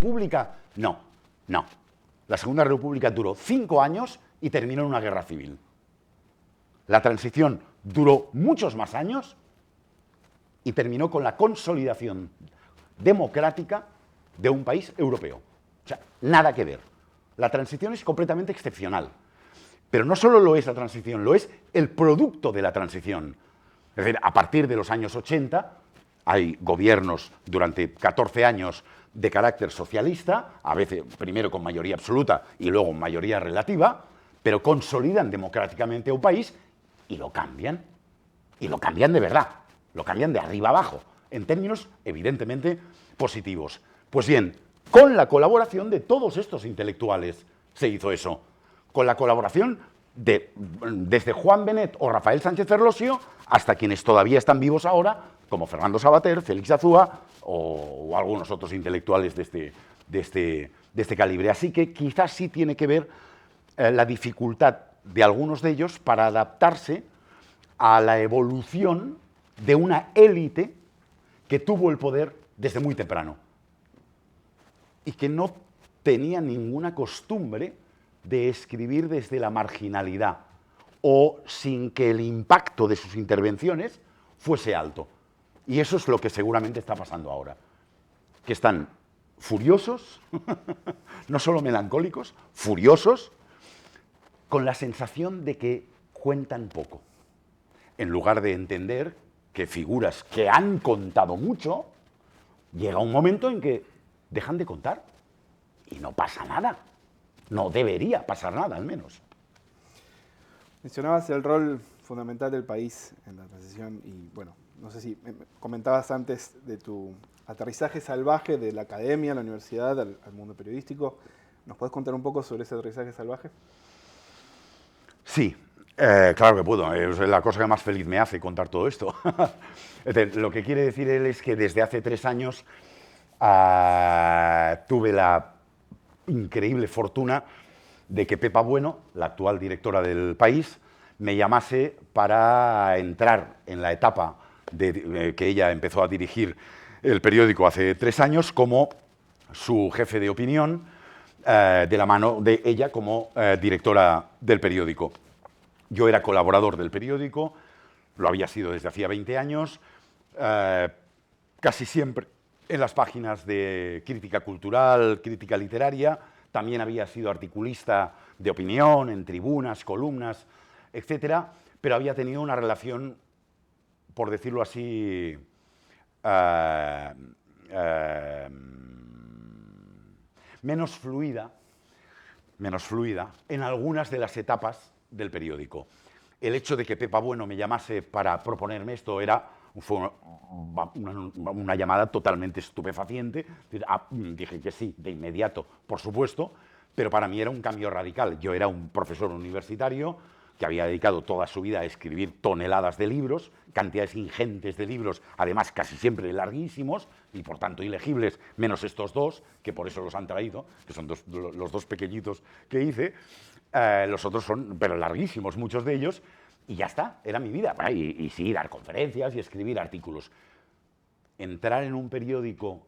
República? No, no. La Segunda República duró 5 años y terminó en una guerra civil. La transición duró muchos más años y terminó con la consolidación democrática de un país europeo. O sea, nada que ver. La transición es completamente excepcional. Pero no solo lo es la transición, lo es el producto de la transición. Es decir, a partir de los años 80 hay gobiernos durante 14 años de carácter socialista, a veces primero con mayoría absoluta y luego mayoría relativa, pero consolidan democráticamente a un país y lo cambian. Y lo cambian de verdad, lo cambian de arriba abajo, en términos evidentemente positivos. Pues bien, con la colaboración de todos estos intelectuales se hizo eso. Con la colaboración desde Juan Benet o Rafael Sánchez Ferlosio hasta quienes todavía están vivos ahora, como Fernando Savater, Félix Azúa o algunos otros intelectuales de este calibre. Así que quizás sí tiene que ver la dificultad de algunos de ellos para adaptarse a la evolución de una élite que tuvo el poder desde muy temprano y que no tenía ninguna costumbre de escribir desde la marginalidad o sin que el impacto de sus intervenciones fuese alto. Y eso es lo que seguramente está pasando ahora, que están furiosos, no solo melancólicos, furiosos, con la sensación de que cuentan poco, en lugar de entender que figuras que han contado mucho, llega un momento en que dejan de contar y no pasa nada. No debería pasar nada, al menos. Mencionabas el rol fundamental del país en la transición y, bueno, no sé si comentabas antes de tu aterrizaje salvaje de la academia, la universidad, al mundo periodístico. ¿Nos puedes contar un poco sobre ese aterrizaje salvaje? Sí, claro que puedo. Es la cosa que más feliz me hace contar todo esto. Lo que quiere decir él es que desde hace 3 años tuve la increíble fortuna de que Pepa Bueno, la actual directora del País, me llamase para entrar en la etapa que ella empezó a dirigir el periódico hace 3 años como su jefe de opinión, de la mano de ella como directora del periódico. Yo era colaborador del periódico, lo había sido desde hacía 20 años, casi siempre en las páginas de crítica cultural, crítica literaria. También había sido articulista de opinión en tribunas, columnas, etcétera, pero había tenido una relación, por decirlo así, menos fluida en algunas de las etapas del periódico. El hecho de que Pepa Bueno me llamase para proponerme esto fue una llamada totalmente estupefaciente. Dije que sí, de inmediato, por supuesto, pero para mí era un cambio radical. Yo era un profesor universitario que había dedicado toda su vida a escribir toneladas de libros, cantidades ingentes de libros, además casi siempre larguísimos y por tanto ilegibles, menos estos dos, que por eso los han traído, que son los dos pequeñitos que hice. Los otros son, pero larguísimos, muchos de ellos, y ya está, era mi vida. Y sí, dar conferencias y escribir artículos. Entrar en un periódico,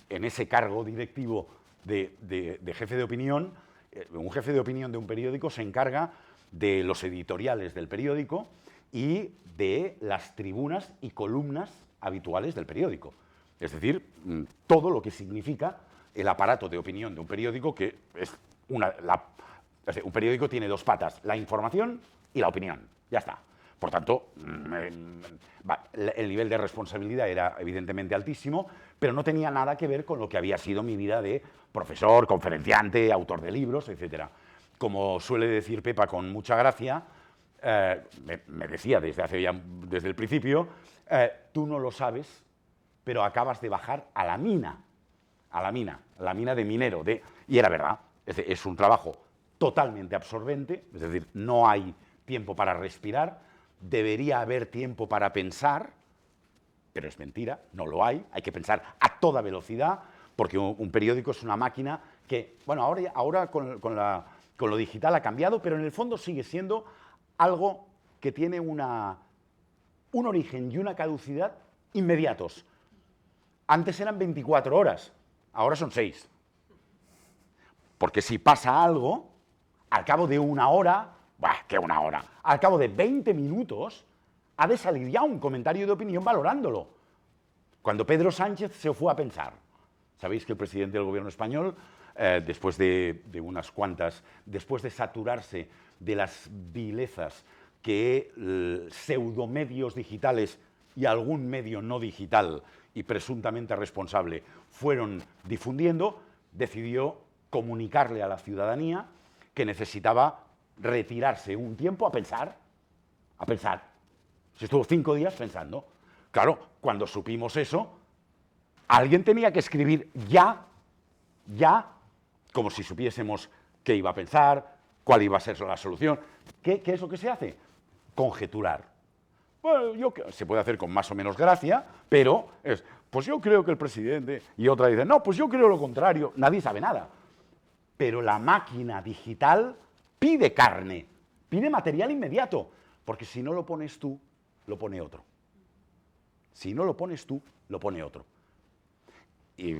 en ese cargo directivo de jefe de opinión, un jefe de opinión de un periódico se encarga de los editoriales del periódico y de las tribunas y columnas habituales del periódico. Es decir, todo lo que significa el aparato de opinión de un periódico, que es un periódico tiene 2 patas, la información y la opinión. Ya está. Por tanto, el nivel de responsabilidad era evidentemente altísimo, pero no tenía nada que ver con lo que había sido mi vida de profesor, conferenciante, autor de libros, etc. Como suele decir Pepa con mucha gracia, me decía desde el principio, tú no lo sabes, pero acabas de bajar a la mina de minero. Y era verdad, es un trabajo totalmente absorbente, es decir, no hay tiempo para respirar, debería haber tiempo para pensar, pero es mentira, no lo hay que pensar a toda velocidad, porque un periódico es una máquina que, bueno, ahora con lo digital ha cambiado, pero en el fondo sigue siendo algo que tiene un origen y una caducidad inmediatos. Antes eran 24 horas, ahora son 6. Porque si pasa algo, al cabo de una hora, ¿qué una hora? Al cabo de 20 minutos, ha de salir ya un comentario de opinión valorándolo. Cuando Pedro Sánchez se fue a pensar, sabéis que el presidente del gobierno español, después de unas cuantas, después de saturarse de las vilezas que pseudomedios digitales y algún medio no digital y presuntamente responsable fueron difundiendo, decidió comunicarle a la ciudadanía que necesitaba retirarse un tiempo a pensar. Se estuvo 5 días pensando. Claro, cuando supimos eso, alguien tenía que escribir ya, como si supiésemos qué iba a pensar, cuál iba a ser la solución. ¿Qué es lo que se hace? Conjeturar. Bueno, se puede hacer con más o menos gracia, pero pues yo creo que el presidente, y otra dice, no, pues yo creo lo contrario, nadie sabe nada. Pero la máquina digital pide carne, pide material inmediato, porque si no lo pones tú, lo pone otro. Si no lo pones tú, lo pone otro. Y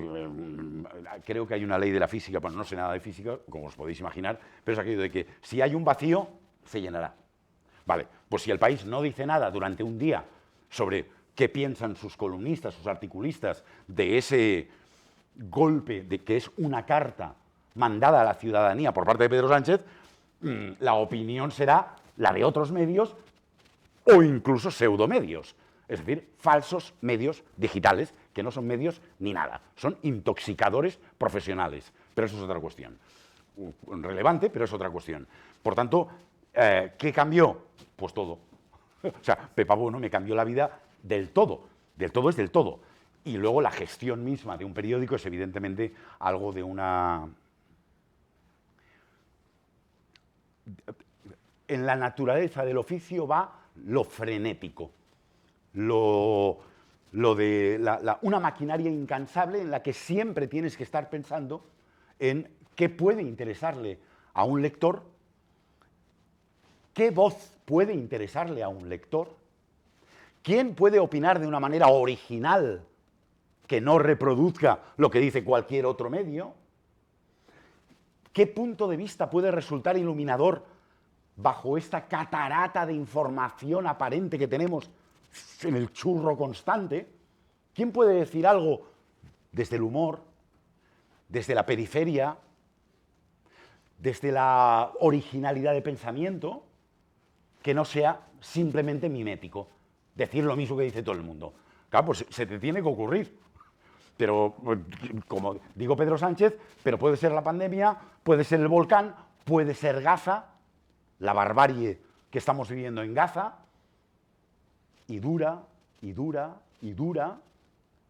creo que hay una ley de la física, bueno, no sé nada de física, como os podéis imaginar, pero es aquello de que si hay un vacío, se llenará. Vale, pues si el país no dice nada durante un día sobre qué piensan sus columnistas, sus articulistas de ese golpe de que es una carta mandada a la ciudadanía por parte de Pedro Sánchez, la opinión será la de otros medios o incluso pseudomedios, es decir, falsos medios digitales que no son medios ni nada, son intoxicadores profesionales, pero eso es otra cuestión. Relevante, pero es otra cuestión. Por tanto, ¿qué cambió? Pues todo. O sea, Pepa Bueno me cambió la vida del todo. Del todo es del todo. Y luego la gestión misma de un periódico es evidentemente algo de una... En la naturaleza del oficio va lo frenético, lo de una maquinaria incansable en la que siempre tienes que estar pensando en qué puede interesarle a un lector, qué voz puede interesarle a un lector, quién puede opinar de una manera original que no reproduzca lo que dice cualquier otro medio, qué punto de vista puede resultar iluminador bajo esta catarata de información aparente que tenemos en el churro constante. ¿Quién puede decir algo desde el humor, desde la periferia, desde la originalidad de pensamiento, que no sea simplemente mimético? Decir lo mismo que dice todo el mundo. Claro, pues se te tiene que ocurrir. Pero, como digo Pedro Sánchez, pero puede ser la pandemia, puede ser el volcán, puede ser Gaza, la barbarie que estamos viviendo en Gaza, y dura, y dura, y dura,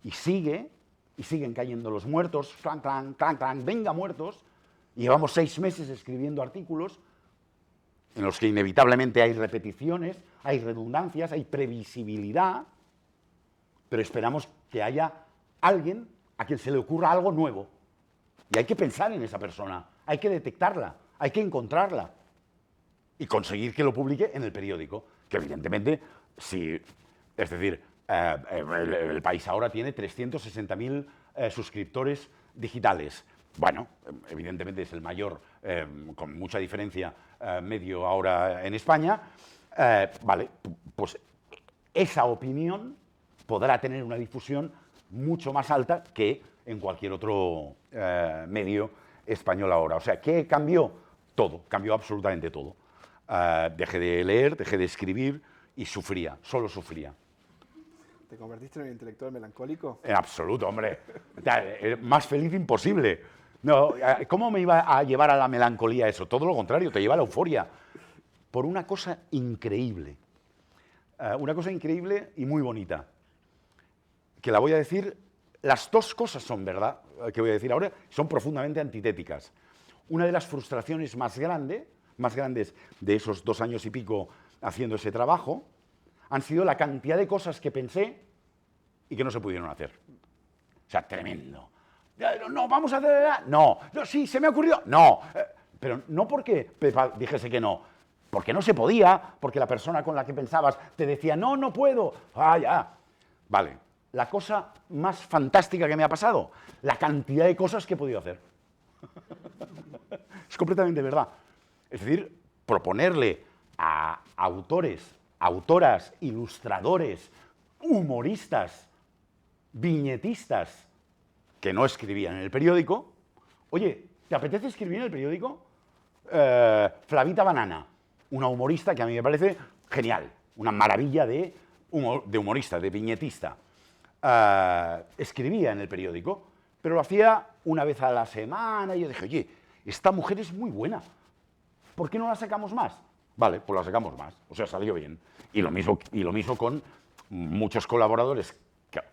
y siguen cayendo los muertos, clan, clan, clan, clan, venga muertos, y llevamos 6 meses escribiendo artículos en los que inevitablemente hay repeticiones, hay redundancias, hay previsibilidad, pero esperamos que haya alguien a quien se le ocurra algo nuevo. Y hay que pensar en esa persona, hay que detectarla, hay que encontrarla y conseguir que lo publique en el periódico, que evidentemente, sí, es decir, el país ahora tiene 360.000 suscriptores digitales. Bueno, evidentemente es el mayor, con mucha diferencia, medio ahora en España. Vale, pues esa opinión podrá tener una difusión mucho más alta que en cualquier otro medio español ahora. O sea, ¿qué cambió? Todo, cambió absolutamente todo. Dejé de leer, dejé de escribir y sufría, solo sufría. ¿Te convertiste en un intelectual melancólico? En absoluto, hombre. Más feliz imposible. No, ¿cómo me iba a llevar a la melancolía eso? Todo lo contrario, te lleva a la euforia. Por una cosa increíble. Una cosa increíble y muy bonita. Que la voy a decir, las dos cosas son verdad, que voy a decir ahora, son profundamente antitéticas. Una de las frustraciones más grandes de esos 2 años y pico haciendo ese trabajo, han sido la cantidad de cosas que pensé y que no se pudieron hacer. O sea, tremendo. No, vamos a hacer... No, sí, se me ha ocurrido... No, pero no porque Pepa dijese que no, porque no se podía, porque la persona con la que pensabas te decía, no, no puedo. Ah, ya. Vale, la cosa más fantástica que me ha pasado, la cantidad de cosas que he podido hacer. Es completamente verdad. Es decir, proponerle a autores, autoras, ilustradores, humoristas, viñetistas que no escribían en el periódico, oye, ¿te apetece escribir en el periódico? Flavita Banana, una humorista que a mí me parece genial, una maravilla de humorista, de viñetista. Escribía en el periódico, pero lo hacía una vez a la semana y yo dije, oye, esta mujer es muy buena, ¿por qué no la sacamos más? Vale, pues la sacamos más, o sea, salió bien. Y lo mismo con muchos colaboradores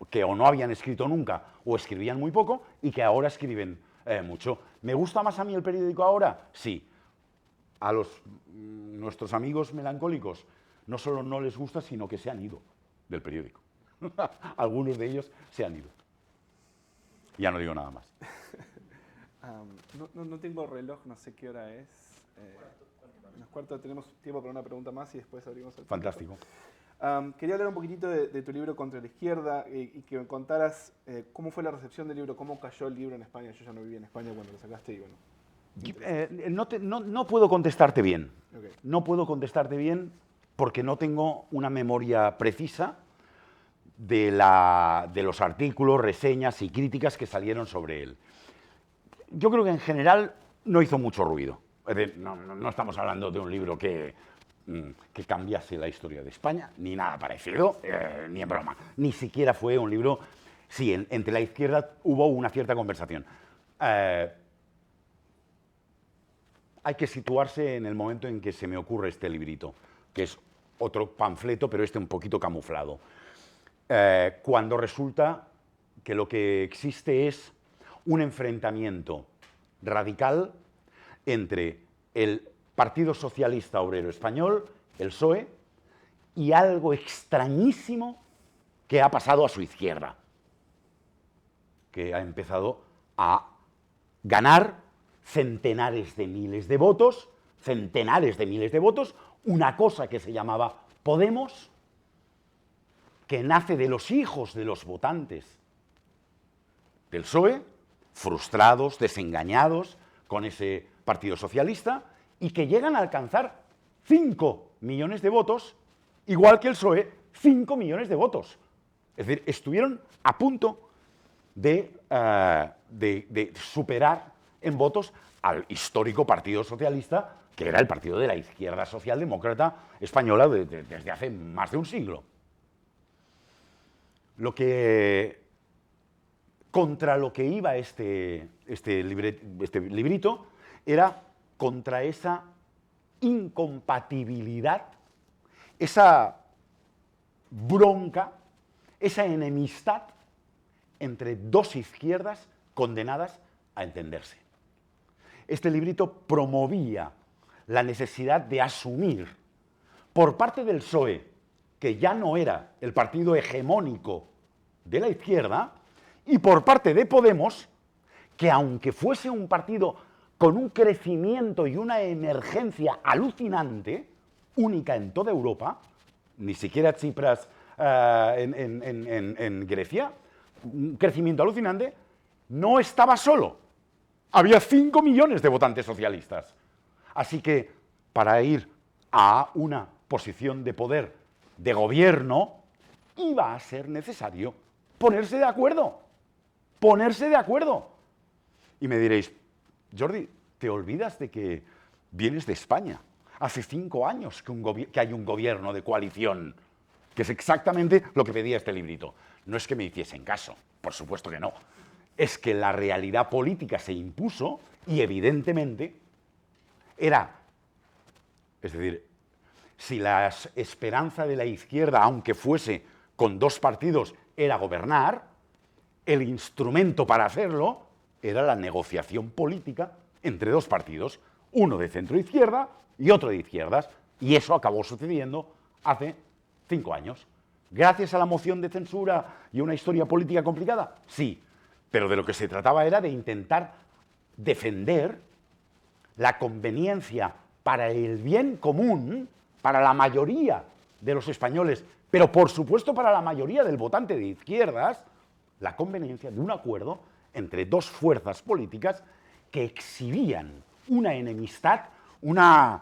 que o no habían escrito nunca o escribían muy poco y que ahora escriben mucho. ¿Me gusta más a mí el periódico ahora? Sí. A nuestros amigos melancólicos no solo no les gusta, sino que se han ido del periódico. Algunos de ellos se han ido. Ya no digo nada más. No tengo reloj, no sé qué hora es. Unos cuartos, tenemos tiempo para una pregunta más y después abrimos el Fantástico. Quería hablar un poquito de tu libro Contra la Izquierda y que me contaras cómo fue la recepción del libro, cómo cayó el libro en España. Yo ya no vivía en España cuando lo sacaste y bueno. No puedo contestarte bien. Okay. No puedo contestarte bien porque no tengo una memoria precisa de los artículos, reseñas y críticas que salieron sobre él. Yo creo que en general no hizo mucho ruido. Es decir, no estamos hablando de un libro que cambiase la historia de España, ni nada parecido, ni en broma. Ni siquiera fue un libro... Sí, entre la izquierda hubo una cierta conversación. Hay que situarse en el momento en que se me ocurre este librito, que es otro panfleto, pero un poquito camuflado. Cuando resulta que lo que existe es un enfrentamiento radical entre el Partido Socialista Obrero Español, el PSOE, y algo extrañísimo que ha pasado a su izquierda, que ha empezado a ganar centenares de miles de votos, una cosa que se llamaba Podemos, que nace de los hijos de los votantes del PSOE, frustrados, desengañados con ese Partido Socialista, y que llegan a alcanzar 5 millones de votos, igual que el PSOE, 5 millones de votos. Es decir, estuvieron a punto de superar en votos al histórico Partido Socialista, que era el partido de la izquierda socialdemócrata española desde hace más de un siglo. Contra lo que iba este librito era contra esa incompatibilidad, esa bronca, esa enemistad entre dos izquierdas condenadas a entenderse. Este librito promovía la necesidad de asumir por parte del PSOE, que ya no era el partido hegemónico de la izquierda, y por parte de Podemos, que aunque fuese un partido con un crecimiento y una emergencia alucinante, única en toda Europa, ni siquiera Tsipras en Grecia, un crecimiento alucinante, no estaba solo. Había 5 millones de votantes socialistas. Así que para ir a una posición de poder de gobierno iba a ser necesario ponerse de acuerdo. Ponerse de acuerdo. Y me diréis, Jordi, ¿te olvidas de que vienes de España? Hace 5 años que hay un gobierno de coalición, que es exactamente lo que pedía este librito. No es que me hiciesen caso, por supuesto que no. Es que la realidad política se impuso y evidentemente es decir, si la esperanza de la izquierda, aunque fuese con 2 partidos, era gobernar, el instrumento para hacerlo era la negociación política entre 2 partidos, uno de centro-izquierda y otro de izquierdas, y eso acabó sucediendo hace 5 años. ¿Gracias a la moción de censura y una historia política complicada? Sí, pero de lo que se trataba era de intentar defender la conveniencia para el bien común, para la mayoría de los españoles, pero por supuesto para la mayoría del votante de izquierdas, la conveniencia de un acuerdo entre 2 fuerzas políticas que exhibían una enemistad, una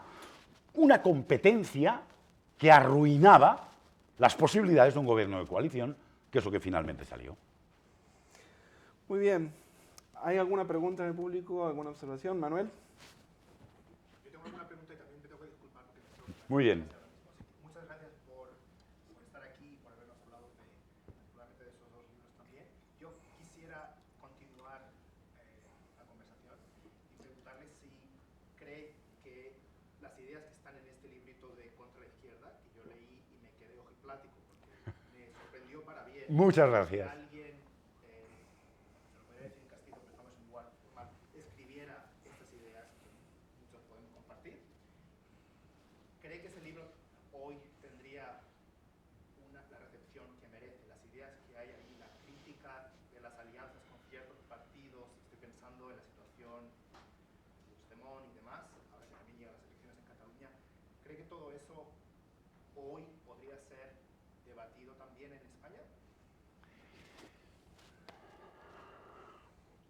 competencia que arruinaba las posibilidades de un gobierno de coalición, que es lo que finalmente salió. Muy bien. ¿Hay alguna pregunta en el público, alguna observación? Manuel. Yo tengo alguna pregunta y también me tengo que disculpar porque me tengo que Muy bien. Muchas gracias por estar aquí y por habernos hablado naturalmente de esos dos libros también. Yo quisiera continuar la conversación y preguntarle si cree que las ideas que están en este librito de Contra la Izquierda, que yo leí y me quedé ojiplático porque me sorprendió para bien. Muchas gracias. Que alguien, se lo podría decir en castizo, pero estamos en igual formal, escribiera estas ideas que muchos podemos compartir. ¿Cree que ese libro hoy tendría la recepción que merece? Las ideas que hay ahí, la crítica de las alianzas con ciertos partidos, estoy pensando en la situación de Puigdemont y demás, ahora que también llegan las elecciones en Cataluña, ¿cree que todo eso hoy podría ser debatido también en España?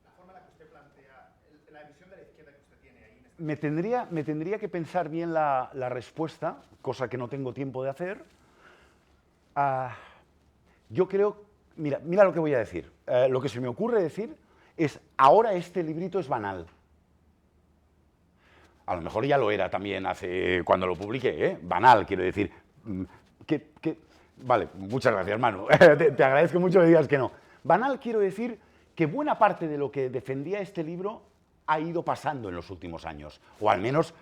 La forma en la que usted plantea, la visión de la izquierda que usted tiene ahí en este... Me tendría que pensar bien la respuesta, cosa que no tengo tiempo de hacer. Yo creo, mira lo que voy a decir. Lo que se me ocurre decir es, ahora este librito es banal. A lo mejor ya lo era también cuando lo publiqué, ¿eh? Banal, quiero decir. Vale, muchas gracias, Manu. Te agradezco mucho que digas que no. Banal quiero decir que buena parte de lo que defendía este libro ha ido pasando en los últimos años, o al menos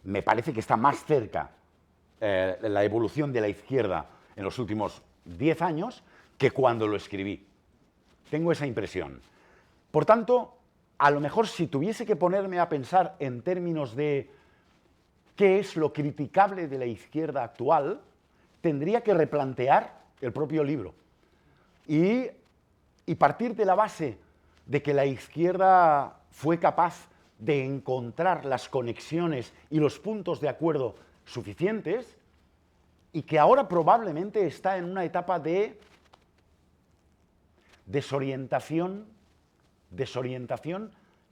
me parece que está más cerca la evolución de la izquierda en los últimos 10 años que cuando lo escribí. Tengo esa impresión. Por tanto, a lo mejor si tuviese que ponerme a pensar en términos de qué es lo criticable de la izquierda actual, tendría que replantear el propio libro y partir de la base de que la izquierda fue capaz de encontrar las conexiones y los puntos de acuerdo suficientes y que ahora probablemente está en una etapa de desorientación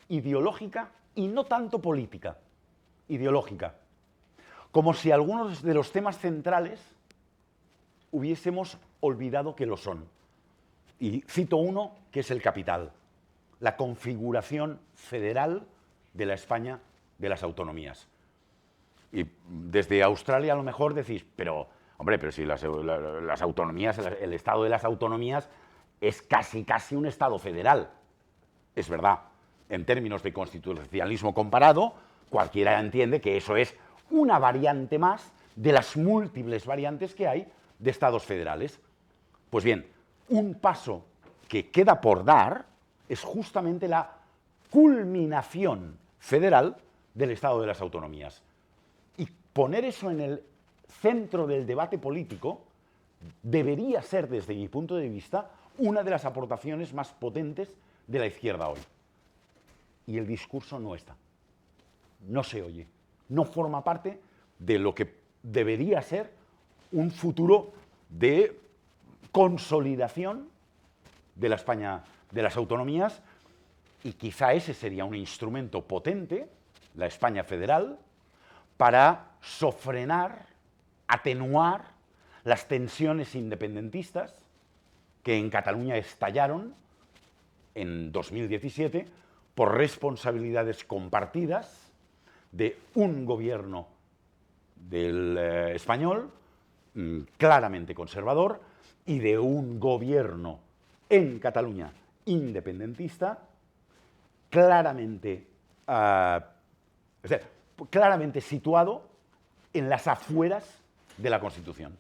ideológica y no tanto política, ideológica. Como si algunos de los temas centrales hubiésemos olvidado que lo son. Y cito uno, que es el capital, la configuración federal de la España de las autonomías. Y desde Australia a lo mejor decís, pero si las autonomías, el estado de las autonomías es casi un estado federal. Es verdad, en términos de constitucionalismo comparado, cualquiera entiende que eso es una variante más de las múltiples variantes que hay de estados federales. Pues bien, un paso que queda por dar es justamente la culminación federal del estado de las autonomías. Y poner eso en el centro del debate político debería ser, desde mi punto de vista, una de las aportaciones más potentes de la izquierda hoy. Y el discurso no está. No se oye. No forma parte de lo que debería ser un futuro de consolidación de la España de las autonomías, y quizá ese sería un instrumento potente, la España federal, para sofrenar, atenuar las tensiones independentistas que en Cataluña estallaron en 2017 por responsabilidades compartidas de un gobierno español claramente conservador y de un gobierno en Cataluña independentista claramente situado en las afueras de la Constitución.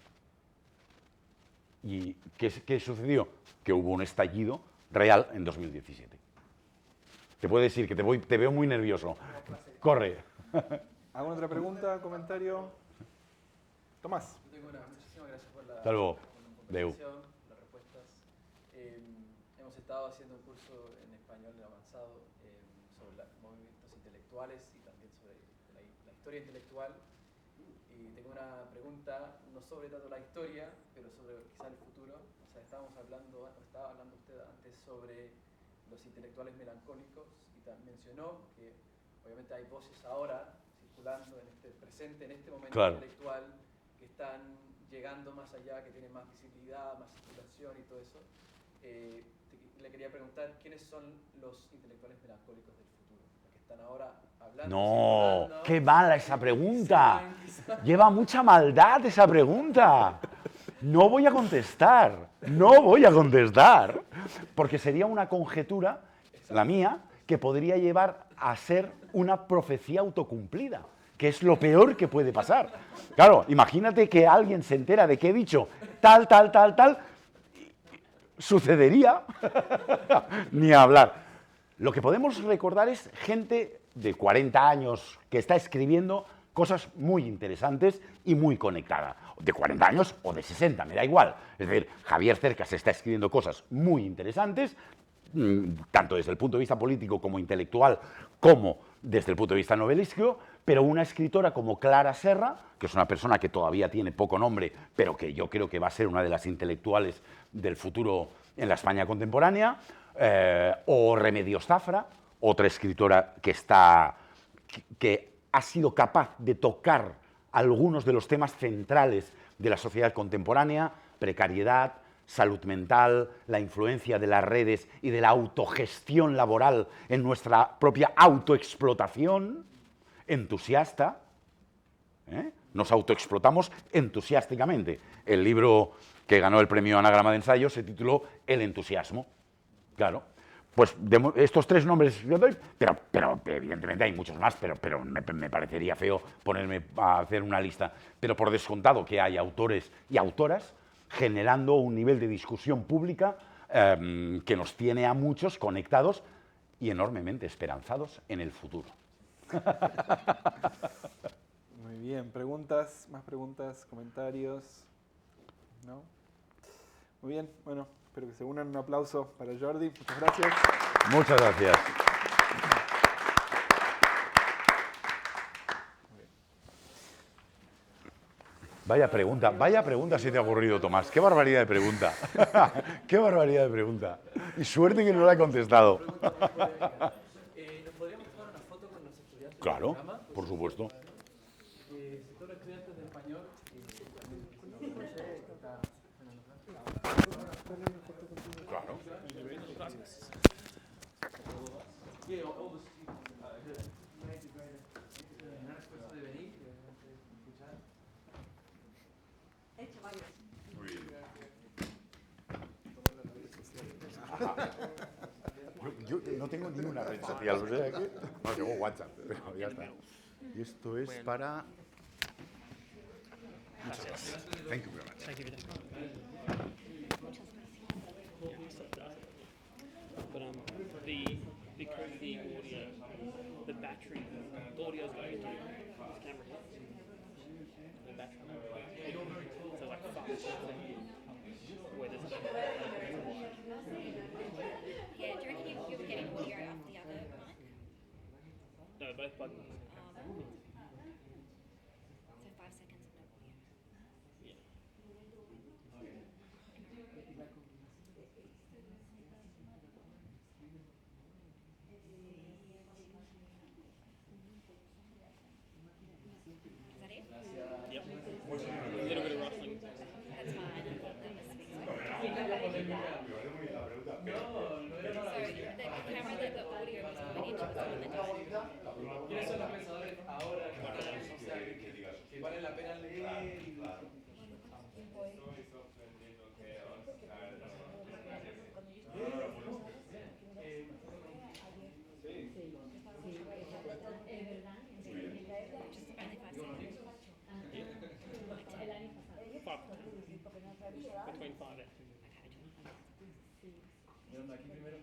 ¿Y qué sucedió? Que hubo un estallido real en 2017. Te puedo decir que te veo muy nervioso. Corre. ¿Alguna otra pregunta, comentario? Tomás. Muchísimas gracias por la presentación, las respuestas. Hemos estado haciendo un curso en español avanzado sobre movimientos intelectuales y también sobre la historia intelectual. Y tengo una pregunta, no sobre tanto la historia, pero sobre quizá el futuro. O sea, estaba hablando usted antes sobre los intelectuales melancólicos y mencionó que obviamente hay voces ahora circulando en este presente, en este momento Claro. intelectual, que están llegando más allá, que tienen más visibilidad, más circulación y todo eso. Le quería preguntar, ¿quiénes son los intelectuales melancólicos del futuro? Los que están ahora hablando, No, circulando, qué mala esa y pregunta. se van, quizá. Lleva mucha maldad esa pregunta. No voy a contestar, no voy a contestar, porque sería una conjetura, la mía, que podría llevar a ser una profecía autocumplida, que es lo peor que puede pasar. Claro, imagínate que alguien se entera de que he dicho tal, tal, tal, tal, sucedería, ni hablar. Lo que podemos recordar es gente de 40 años que está escribiendo cosas muy interesantes y muy conectadas. De 40 años o de 60, me da igual. Es decir, Javier Cercas está escribiendo cosas muy interesantes, tanto desde el punto de vista político como intelectual, como desde el punto de vista novelístico, pero una escritora como Clara Serra, que es una persona que todavía tiene poco nombre, pero que yo creo que va a ser una de las intelectuales del futuro en la España contemporánea, o Remedios Zafra, otra escritora que ha sido capaz de tocar algunos de los temas centrales de la sociedad contemporánea: precariedad, salud mental, la influencia de las redes y de la autogestión laboral en nuestra propia autoexplotación. Entusiasta, nos autoexplotamos entusiásticamente. El libro que ganó el premio Anagrama de Ensayo se tituló El entusiasmo. Claro, pues estos tres nombres yo doy, pero evidentemente hay muchos más, pero me parecería feo ponerme a hacer una lista. Pero por descontado que hay autores y autoras generando un nivel de discusión pública que nos tiene a muchos conectados y enormemente esperanzados en el futuro. Muy bien, preguntas, más preguntas, comentarios. ¿No? Muy bien, bueno, espero que se unan. Un aplauso para Jordi. Muchas gracias. Muchas gracias. Vaya pregunta se te ha ocurrido, Tomás. Qué barbaridad de pregunta. Qué barbaridad de pregunta. Y suerte que no la he contestado. ¿Nos podríamos tomar una foto con los estudiantes Claro, del programa? por supuesto. Sector estudiantes de español. Claro. De venir, de escuchar. Yo no tengo ni una red social, o sea que... No, tengo WhatsApp, pero ya está. Y esto es para... Muchas gracias. Thank you very much. Thank you. But the audio, the battery, the audio's going into the camera. The battery. So like 5%. Where there's Yeah, do you reckon you're getting audio off the other mic? no, both buttons. So 5 seconds of no audio. Yeah. Is that it? Yep. A little bit of rustling. That's fine. I thought that was fixed. So the camera that the audio was going into was the one that died. ¿Quiénes son los pensadores ahora que vale la pena leer? Just only 5 seconds. 5 between 5 and 10. Aquí primero.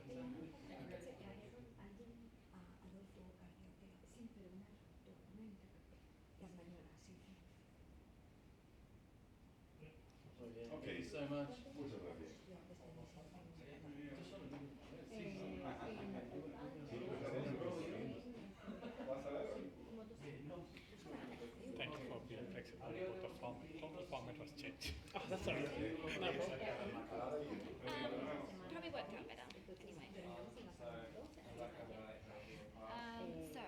Thank you so much. Muchas gracias. Thank you for being flexible with the format was changed. Oh, that's all right. No problem. Probably worked out better anyway. So,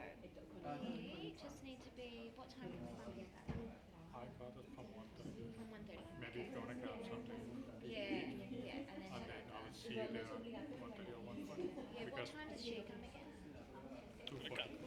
time does Jay come again? 2:40.